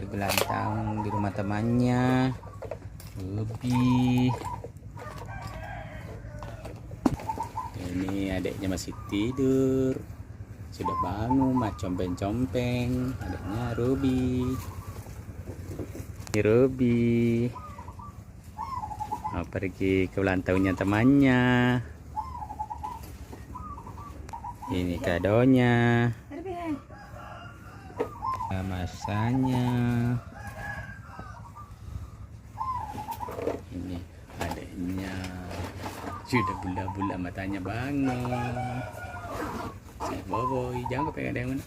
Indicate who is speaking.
Speaker 1: ulang tahun di rumah temannya. Lebih. Ini adiknya masih tidur. Sudah bangun, mah compeng-compeng. Adiknya Ruby. Ini Ruby. Mau pergi ke ulang tahunnya temannya. Ini kadonya. Masanya. Ini adiknya. Sudah bula-bula matanya bangun. Boboy, jangan kepengen ada yang mana.